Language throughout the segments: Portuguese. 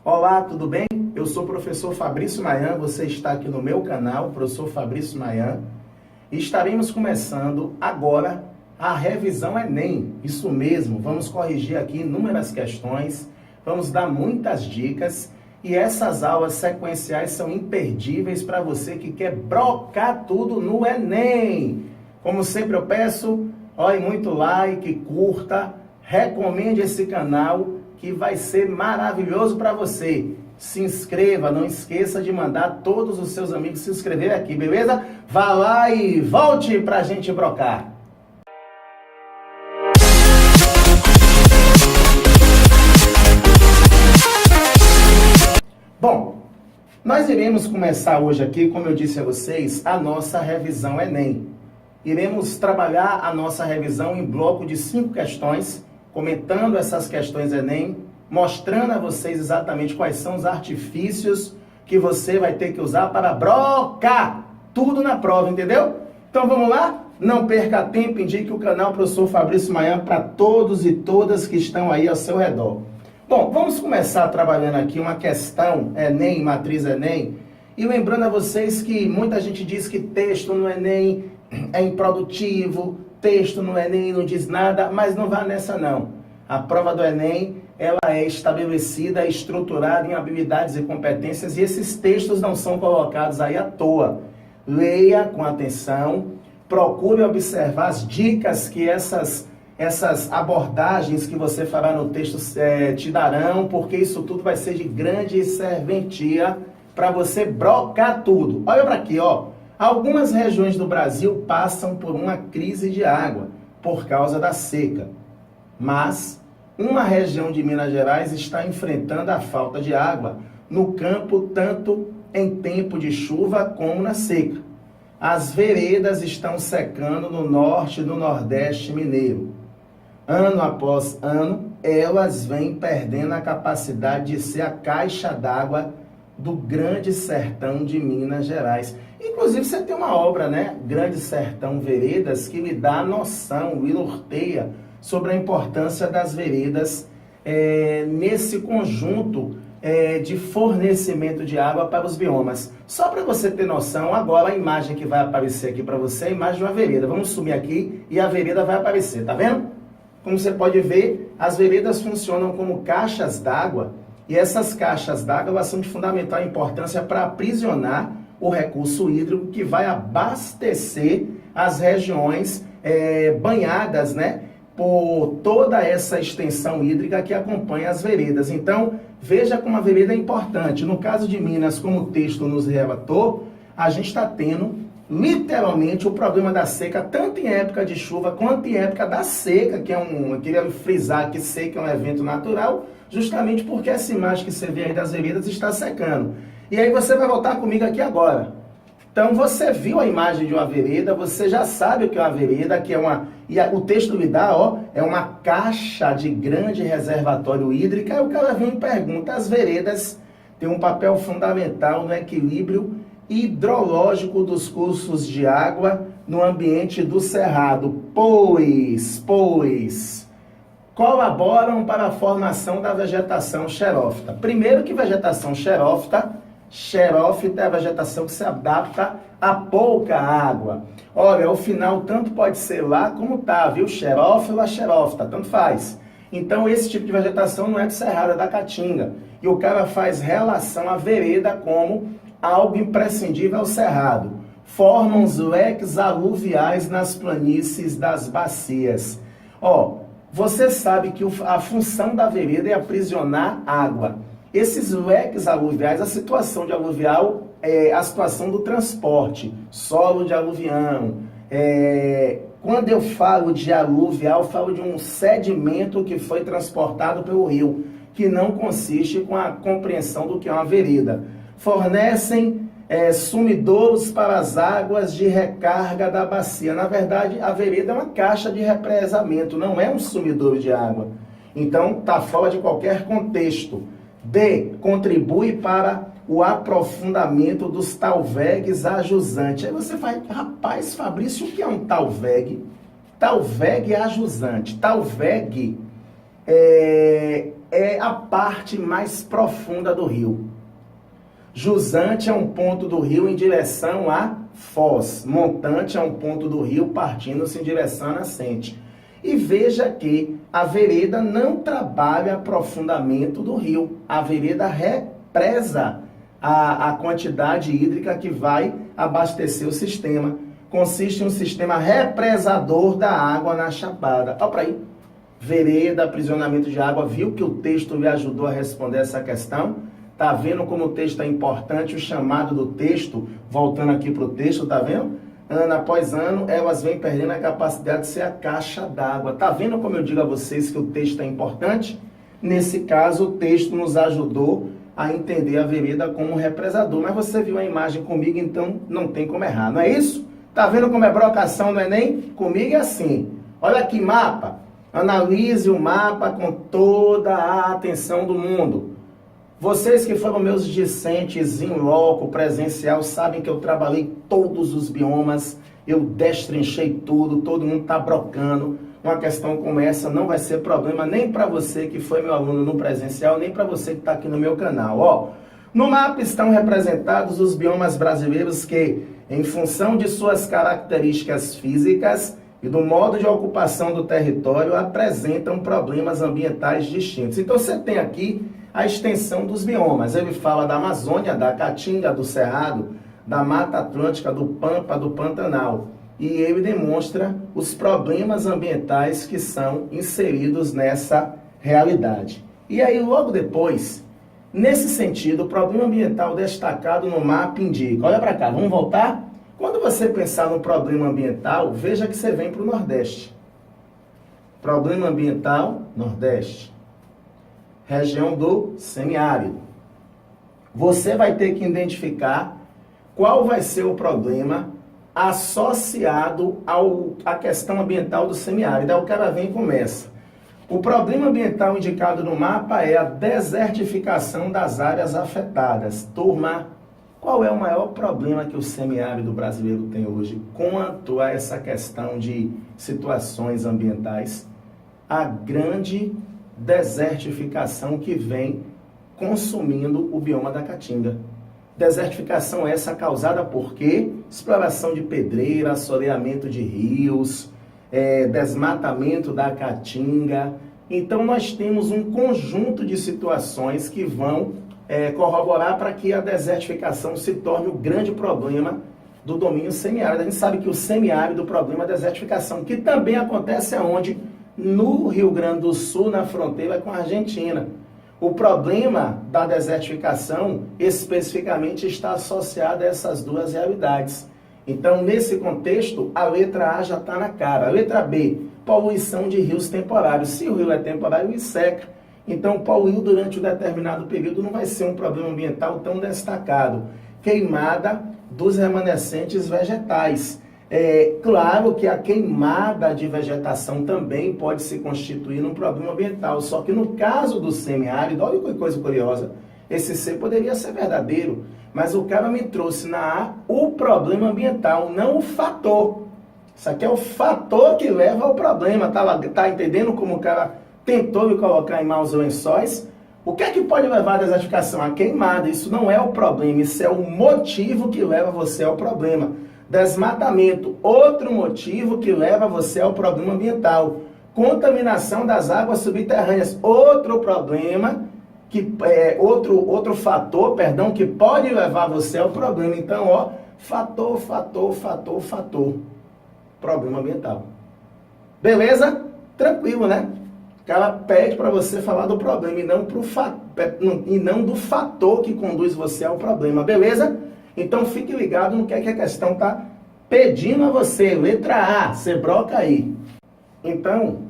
Olá, tudo bem? Eu sou o professor Fabrício Mayan, você está aqui no meu canal, professor Fabrício Mayan, e estaremos começando agora a revisão Enem. Isso mesmo, vamos corrigir aqui inúmeras questões, vamos dar muitas dicas, e essas aulas sequenciais são imperdíveis para você que quer brocar tudo no Enem. Como sempre eu peço, olhe muito like, curta, recomende esse canal, que vai ser maravilhoso para você. Se inscreva, não esqueça de mandar todos os seus amigos se inscrever aqui, beleza? Vá lá e volte para a gente brocar. Bom, nós iremos começar hoje aqui, como eu disse a vocês, a nossa revisão Enem. Iremos trabalhar a nossa revisão em bloco de 5 questões, comentando essas questões Enem, mostrando a vocês exatamente quais são os artifícios que você vai ter que usar para brocar tudo na prova, entendeu? Então vamos lá? Não perca tempo, indique o canal Professor Fabrício Mayan para todos e todas que estão aí ao seu redor. Bom, vamos começar trabalhando aqui uma questão Enem, matriz Enem, e lembrando a vocês que muita gente diz que texto no Enem é improdutivo, texto no Enem não diz nada, mas não vá nessa não. A prova do Enem, ela é estabelecida, estruturada em habilidades e competências, e esses textos não são colocados aí à toa. Leia com atenção, procure observar as dicas que essas abordagens que você fará no texto te darão, porque isso tudo vai ser de grande serventia para você brocar tudo. Olha para aqui, ó. Algumas regiões do Brasil passam por uma crise de água por causa da seca, mas uma região de Minas Gerais está enfrentando a falta de água no campo, tanto em tempo de chuva como na seca. As veredas estão secando no norte e no nordeste mineiro. Ano após ano, elas vêm perdendo a capacidade de ser a caixa d'água do Grande Sertão de Minas Gerais. Inclusive, você tem uma obra, né? Grande Sertão Veredas, que lhe dá a noção, lhe norteia sobre a importância das veredas nesse conjunto de fornecimento de água para os biomas. Só para você ter noção, agora a imagem que vai aparecer aqui para você é a imagem de uma vereda. Vamos sumir aqui e a vereda vai aparecer, tá vendo? Como você pode ver, as veredas funcionam como caixas d'água, e essas caixas d'água são de fundamental importância para aprisionar o recurso hídrico que vai abastecer as regiões banhadas, né, por toda essa extensão hídrica que acompanha as veredas. Então, veja como a vereda é importante. No caso de Minas, como o texto nos relatou, a gente está tendo literalmente o problema da seca, tanto em época de chuva quanto em época da seca, que eu queria frisar que seca é um evento natural, justamente porque essa imagem que você vê aí das veredas está secando. E aí você vai voltar comigo aqui agora. Então você viu a imagem de uma vereda, você já sabe o que é uma vereda, que é uma... E o texto lhe dá, ó, é uma caixa de grande reservatório hídrico. Aí o cara vem e pergunta, as veredas têm um papel fundamental no equilíbrio hidrológico dos cursos de água no ambiente do cerrado, pois colaboram para a formação da vegetação xerófita. Primeiro que vegetação xerófita é a vegetação que se adapta a pouca água. Olha, o final tanto pode ser lá como tá, viu? Xerófila, xerófita, tanto faz. Então esse tipo de vegetação não é do cerrado, é da caatinga. E o cara faz relação à vereda como algo imprescindível ao cerrado. Formam os leques aluviais nas planícies das bacias. Ó, você sabe que a função da vereda é aprisionar água. Esses leques aluviais, a situação de aluvial é a situação do transporte, solo de aluvião. Quando eu falo de aluvial, eu falo de um sedimento que foi transportado pelo rio, que não consiste com a compreensão do que é uma vereda. Fornecem sumidouros para as águas de recarga da bacia. Na verdade, a vereda é uma caixa de represamento, não é um sumidouro de água. Então, está fora de qualquer contexto. D. Contribui para o aprofundamento dos talvegues ajusante. Aí você fala, rapaz, Fabrício, o que é um talvegue? Talvegue ajusante. Talvegue é a parte mais profunda do rio. Jusante é um ponto do rio em direção a Foz. Montante é um ponto do rio partindo-se em direção à nascente. E veja que a vereda não trabalha aprofundamento do rio. A vereda represa a quantidade hídrica que vai abastecer o sistema. Consiste em um sistema represador da água na chapada. Olha para aí. Vereda, aprisionamento de água. Viu que o texto lhe ajudou a responder essa questão? Tá vendo como o texto é importante? O chamado do texto, voltando aqui para o texto, tá vendo? Ano após ano, elas vêm perdendo a capacidade de ser a caixa d'água. Tá vendo como eu digo a vocês que o texto é importante? Nesse caso, o texto nos ajudou a entender a vereda como represador. Mas você viu a imagem comigo, então não tem como errar, não é isso? Tá vendo como é brocação no Enem? Comigo é assim. Olha aqui, mapa. Analise o mapa com toda a atenção do mundo. Vocês que foram meus discentes em loco, presencial, sabem que eu trabalhei todos os biomas, eu destrinchei tudo, todo mundo está brocando. Uma questão como essa não vai ser problema nem para você que foi meu aluno no presencial, nem para você que está aqui no meu canal. Ó, no mapa estão representados os biomas brasileiros que, em função de suas características físicas e do modo de ocupação do território, apresentam problemas ambientais distintos. Então você tem aqui a extensão dos biomas. Ele fala da Amazônia, da Caatinga, do Cerrado, da Mata Atlântica, do Pampa, do Pantanal. E ele demonstra os problemas ambientais que são inseridos nessa realidade. E aí, logo depois, nesse sentido, o problema ambiental destacado no mapa indica. Olha para cá, vamos voltar? Quando você pensar no problema ambiental, veja que você vem para o Nordeste. Problema ambiental, Nordeste. Região do semiárido. Você vai ter que identificar qual vai ser o problema associado à questão ambiental do semiárido. Aí o cara vem e começa. O problema ambiental indicado no mapa é a desertificação das áreas afetadas. Turma, qual é o maior problema que o semiárido brasileiro tem hoje quanto a essa questão de situações ambientais? A grande desertificação que vem consumindo o bioma da Caatinga. Desertificação essa causada por quê? Exploração de pedreira, assoreamento de rios, desmatamento da Caatinga. Então nós temos um conjunto de situações que vão corroborar para que a desertificação se torne o grande problema do domínio semiárido. A gente sabe que o semiárido, o problema é a desertificação, que também acontece aonde? No Rio Grande do Sul, na fronteira com a Argentina. O problema da desertificação especificamente está associado a essas duas realidades. Então, nesse contexto, a letra A já está na cara. A letra B, poluição de rios temporários. Se o rio é temporário, ele seca. Então, poluir durante um determinado período não vai ser um problema ambiental tão destacado. Queimada dos remanescentes vegetais. Claro que a queimada de vegetação também pode se constituir num problema ambiental, só que no caso do semiárido, olha que coisa curiosa, esse C poderia ser verdadeiro, mas o cara me trouxe na A o problema ambiental, não o fator. Isso aqui é o fator que leva ao problema, tá entendendo como o cara tentou me colocar em maus lençóis? O que é que pode levar à desertificação? A queimada, isso não é o problema, isso é o motivo que leva você ao problema. Desmatamento, outro motivo que leva você ao problema ambiental. Contaminação das águas subterrâneas, outro problema, outro fator, que pode levar você ao problema. Então, ó, fator. Problema ambiental. Beleza? Tranquilo, né? O cara pede para você falar do problema e não do fator que conduz você ao problema. Beleza? Então fique ligado no que é que a questão está pedindo a você. Letra A, você broca aí. Então,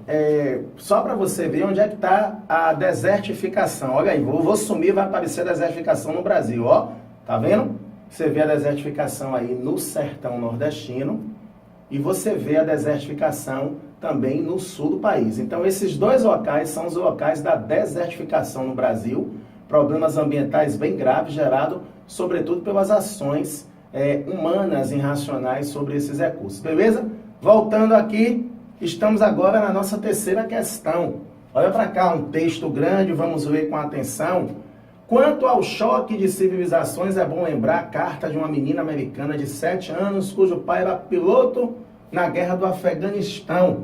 só para você ver onde é que está a desertificação. Olha aí, vou sumir, vai aparecer a desertificação no Brasil, ó. Tá vendo? Você vê a desertificação aí no sertão nordestino e você vê a desertificação também no sul do país. Então, esses dois locais são os locais da desertificação no Brasil. Problemas ambientais bem graves gerados, sobretudo pelas ações humanas irracionais sobre esses recursos. Beleza? Voltando aqui, estamos agora na nossa terceira questão. Olha para cá, um texto grande, vamos ler com atenção. Quanto ao choque de civilizações, é bom lembrar a carta de uma menina americana de 7 anos, cujo pai era piloto na guerra do Afeganistão.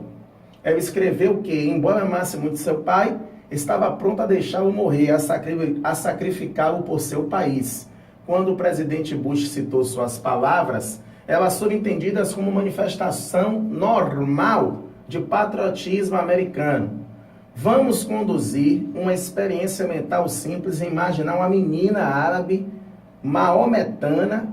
Ela escreveu que, embora amasse muito seu pai, estava pronta a deixá-lo morrer, a sacrificá-lo por seu país. Quando o presidente Bush citou suas palavras, elas foram entendidas como manifestação normal de patriotismo americano. Vamos conduzir uma experiência mental simples e imaginar uma menina árabe, maometana,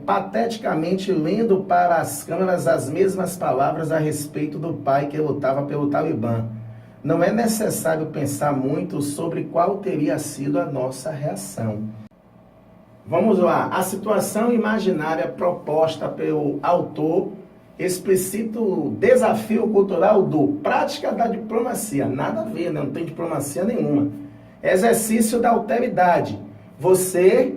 pateticamente lendo para as câmeras as mesmas palavras a respeito do pai que lutava pelo Talibã. Não é necessário pensar muito sobre qual teria sido a nossa reação. Vamos lá. A situação imaginária proposta pelo autor explicita o desafio cultural do prática da diplomacia. Nada a ver, né? Não tem diplomacia nenhuma. Exercício da alteridade. Você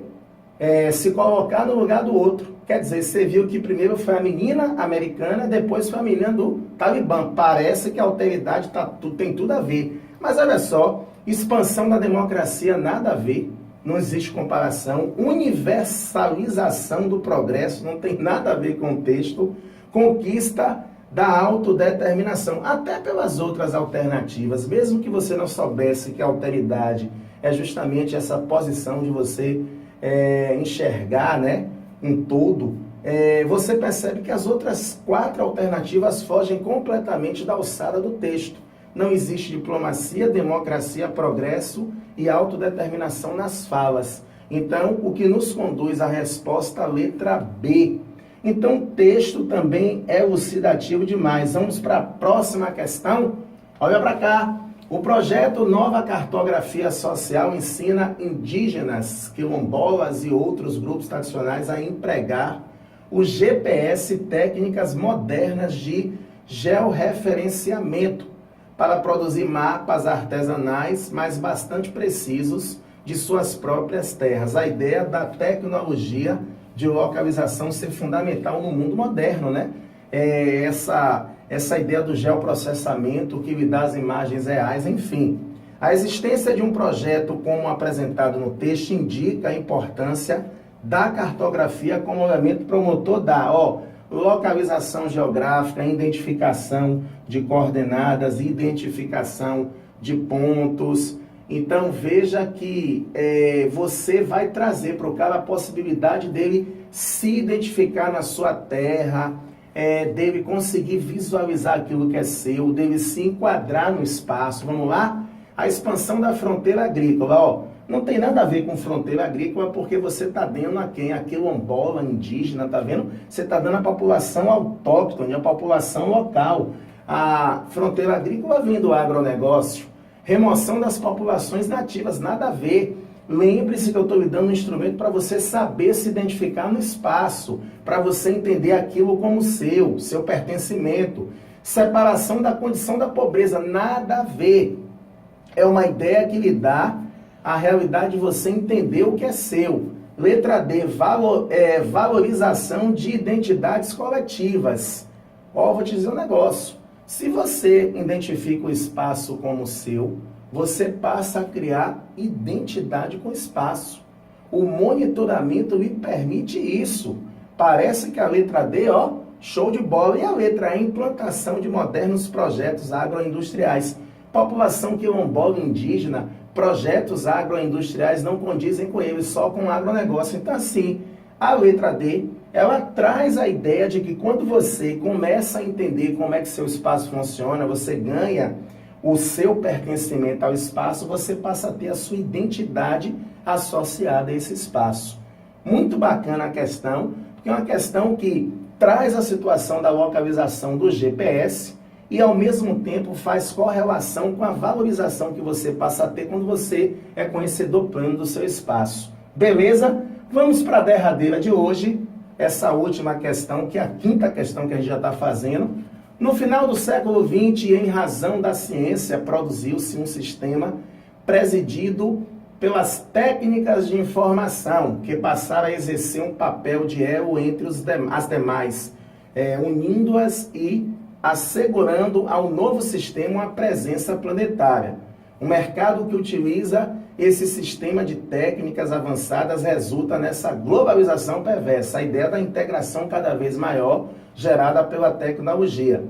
se colocar no lugar do outro. Quer dizer, você viu que primeiro foi a menina americana, depois foi a menina do Talibã. Parece que a alteridade tem tudo a ver. Mas olha só, expansão da democracia, nada a ver. Não existe comparação. Universalização do progresso, não tem nada a ver com o texto. Conquista da autodeterminação, até pelas outras alternativas, mesmo que você não soubesse que a alteridade é justamente essa posição de você enxergar, né, um todo, você percebe que as outras 4 alternativas fogem completamente da alçada do texto. Não existe diplomacia, democracia, progresso e autodeterminação nas falas. Então, o que nos conduz à resposta, letra B. Então, o texto também é elucidativo demais. Vamos para a próxima questão. Olha para cá. O projeto Nova Cartografia Social ensina indígenas, quilombolas e outros grupos tradicionais a empregar o GPS e técnicas modernas de georreferenciamento para produzir mapas artesanais, mas bastante precisos, de suas próprias terras. A ideia da tecnologia de localização ser fundamental no mundo moderno, né? Essa ideia do geoprocessamento que lhe dá as imagens reais, enfim. A existência de um projeto como apresentado no texto indica a importância da cartografia como elemento promotor da localização geográfica, identificação de coordenadas, identificação de pontos. Então, veja que você vai trazer para o cara a possibilidade dele se identificar na sua terra, dele conseguir visualizar aquilo que é seu, dele se enquadrar no espaço. Vamos lá? A expansão da fronteira agrícola. Não tem nada a ver com fronteira agrícola, porque você está dando a quem? A quilombola, indígena, tá vendo? Você está dando a população autóctone, a população local. A fronteira agrícola vem do agronegócio. Remoção das populações nativas, nada a ver. Lembre-se que eu estou lhe dando um instrumento para você saber se identificar no espaço, para você entender aquilo como seu pertencimento. Separação da condição da pobreza, nada a ver. É uma ideia que lhe dá a realidade de você entender o que é seu. Letra D, valorização de identidades coletivas. Vou te dizer um negócio. Se você identifica o espaço como seu, você passa a criar identidade com o espaço. O monitoramento lhe permite isso. Parece que a letra D, show de bola. E a letra E, implantação de modernos projetos agroindustriais. População quilombola indígena, projetos agroindustriais não condizem com eles, só com o agronegócio. Então, assim, a letra D, ela traz a ideia de que quando você começa a entender como é que seu espaço funciona, você ganha o seu pertencimento ao espaço, você passa a ter a sua identidade associada a esse espaço. Muito bacana a questão, porque é uma questão que traz a situação da localização do GPS e, ao mesmo tempo, faz correlação com a valorização que você passa a ter quando você é conhecedor pleno do seu espaço. Beleza? Vamos para a derradeira de hoje, essa última questão, que é a quinta questão que a gente já está fazendo. No final do século XX, em razão da ciência, produziu-se um sistema presidido pelas técnicas de informação, que passaram a exercer um papel de elo entre as demais, unindo-as e assegurando ao novo sistema uma presença planetária. Um mercado que utiliza esse sistema de técnicas avançadas resulta nessa globalização perversa, a ideia da integração cada vez maior gerada pela tecnologia.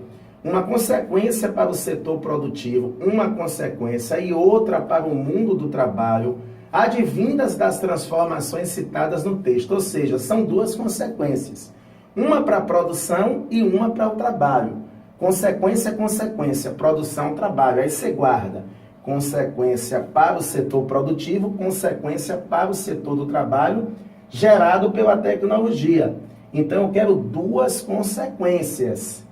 Uma consequência para o setor produtivo, uma consequência e outra para o mundo do trabalho, advindas das transformações citadas no texto, ou seja, são duas consequências. Uma para a produção e uma para o trabalho. Consequência, produção, trabalho. Aí você guarda. Consequência para o setor produtivo, consequência para o setor do trabalho, gerado pela tecnologia. Então, eu quero duas consequências.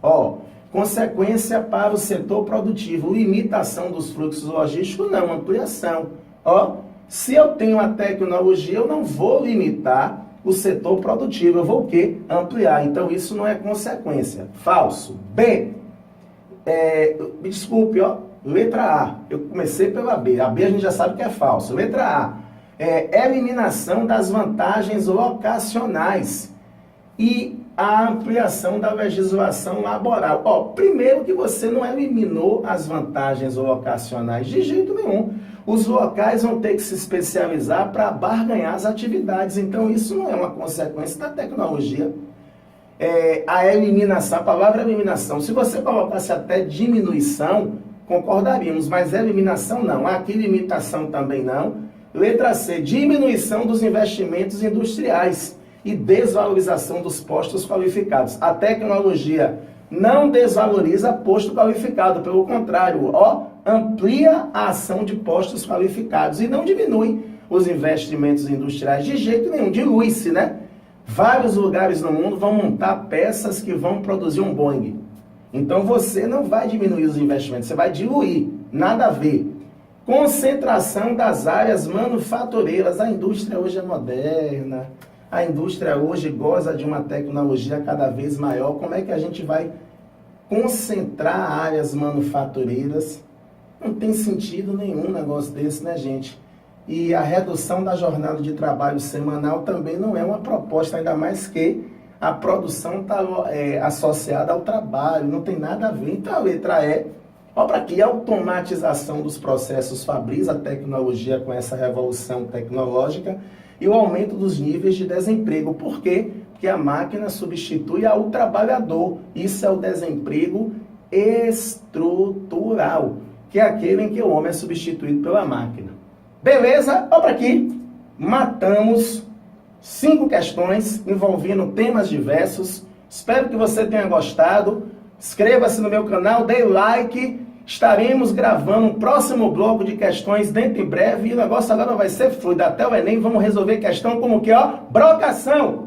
Consequência para o setor produtivo, limitação dos fluxos logísticos, não, ampliação. Se eu tenho a tecnologia, eu não vou limitar o setor produtivo, eu vou o quê? Ampliar. Então, isso não é consequência. Falso. B. Me desculpe, letra A. Eu comecei pela B. A B a gente já sabe que é falso. Letra A. Eliminação das vantagens locacionais e a ampliação da legislação laboral. Primeiro que você não eliminou as vantagens locacionais de jeito nenhum. Os locais vão ter que se especializar para barganhar as atividades. Então, isso não é uma consequência da tecnologia. A eliminação, a palavra eliminação, se você colocasse até diminuição, concordaríamos, mas eliminação não. Aqui limitação também não. Letra C, diminuição dos investimentos industriais e desvalorização dos postos qualificados. A tecnologia não desvaloriza posto qualificado, pelo contrário, amplia a ação de postos qualificados e não diminui os investimentos industriais de jeito nenhum, dilui-se, né? Vários lugares no mundo vão montar peças que vão produzir um Boeing. Então você não vai diminuir os investimentos, você vai diluir, nada a ver. Concentração das áreas manufatureiras. A indústria hoje é moderna, a indústria hoje goza de uma tecnologia cada vez maior. Como é que a gente vai concentrar áreas manufatureiras? Não tem sentido nenhum negócio desse, né, gente? E a redução da jornada de trabalho semanal também não é uma proposta, ainda mais que a produção está associada ao trabalho, não tem nada a ver. Então a letra E, para aqui, automatização dos processos fabris, a tecnologia com essa revolução tecnológica e o aumento dos níveis de desemprego. Por quê? Porque a máquina substitui o trabalhador. Isso é o desemprego estrutural, que é aquele em que o homem é substituído pela máquina. Beleza? Para aqui, matamos 5 questões envolvendo temas diversos. Espero que você tenha gostado. Inscreva-se no meu canal, dê like. Estaremos gravando um próximo bloco de questões dentro em breve. E o negócio agora vai ser fluido. Até o Enem, vamos resolver questão como que, brocação.